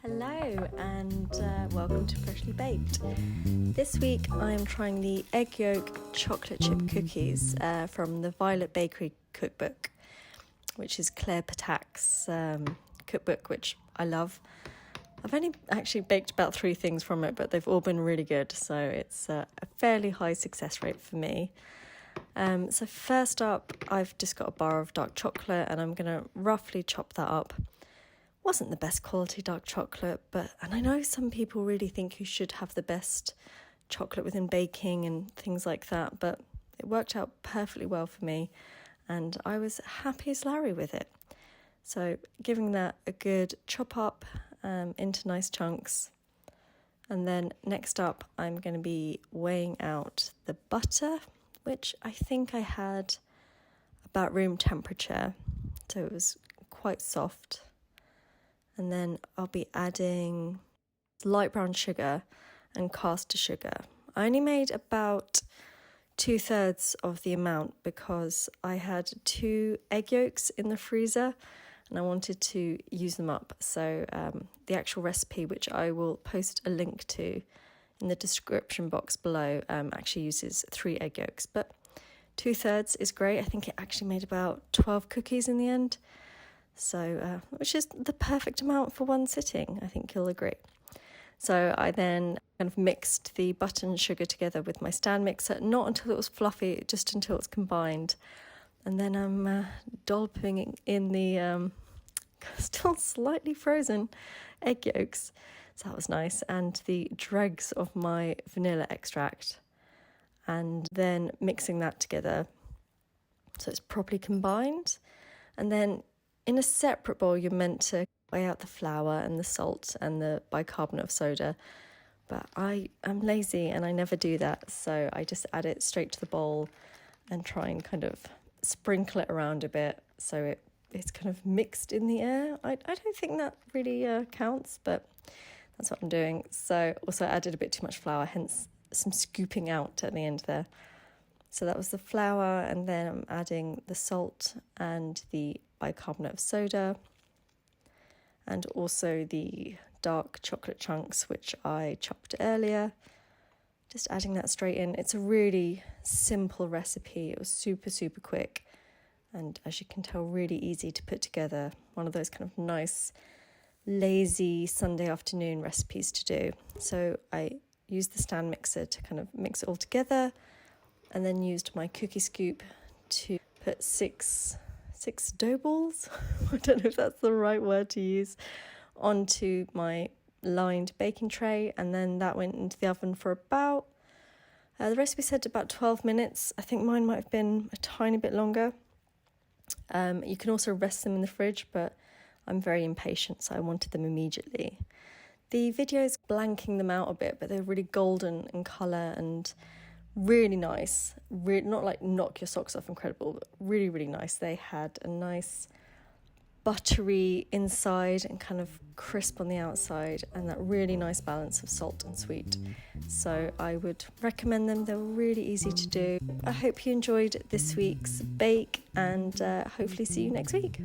Hello and welcome to Freshly Baked. This week I am trying the egg yolk chocolate chip cookies from the Violet Bakery Cookbook, which is Claire Ptak's cookbook, which I love. I've only actually baked about 3 things from it, but they've all been really good, so it's a fairly high success rate for me. So first up, I've just got a bar of dark chocolate and I'm going to roughly chop that up. Wasn't the best quality dark chocolate, and I know some people really think you should have the best chocolate within baking and things like that, but it worked out perfectly well for me and I was happy as Larry with it. So giving that a good chop up into nice chunks. And then next up, I'm going to be weighing out the butter, which I think I had about room temperature, so it was quite soft. And then I'll be adding light brown sugar and caster sugar. I only made about 2/3 of the amount because I had 2 egg yolks in the freezer and I wanted to use them up. So the actual recipe, which I will post a link to in the description box below, actually uses 3 egg yolks. But 2/3 is great. I think it actually made about 12 cookies in the end. So, which is the perfect amount for one sitting, I think you'll agree. So I then kind of mixed the butter and sugar together with my stand mixer, not until it was fluffy, just until it's combined. And then I'm dolloping in the still slightly frozen egg yolks. So that was nice. And the dregs of my vanilla extract. And then mixing that together so it's properly combined. And then in a separate bowl, you're meant to weigh out the flour and the salt and the bicarbonate of soda. But I am lazy and I never do that. So I just add it straight to the bowl and try and kind of sprinkle it around a bit so it's kind of mixed in the air. I don't think that really counts, but that's what I'm doing. So also added a bit too much flour, hence some scooping out at the end there. So that was the flour, and then I'm adding the salt and the bicarbonate of soda and also the dark chocolate chunks, which I chopped earlier. Just adding that straight in. It's a really simple recipe. It was super, super quick. And as you can tell, really easy to put together. One of those kind of nice, lazy Sunday afternoon recipes to do. So I used the stand mixer to kind of mix it all together, and then used my cookie scoop to put six dough balls, I don't know if that's the right word to use, onto my lined baking tray, and then that went into the oven for about, the recipe said about 12 minutes. I think mine might have been a tiny bit longer. You can also rest them in the fridge, but I'm very impatient, so I wanted them immediately. The video is blanking them out a bit, but they're really golden in colour and really nice. Not like knock your socks off incredible, but really, really nice. They had a nice buttery inside and kind of crisp on the outside, and that really nice balance of salt and sweet. So I would recommend them. They're really easy to do. I hope you enjoyed this week's bake, and hopefully see you next week.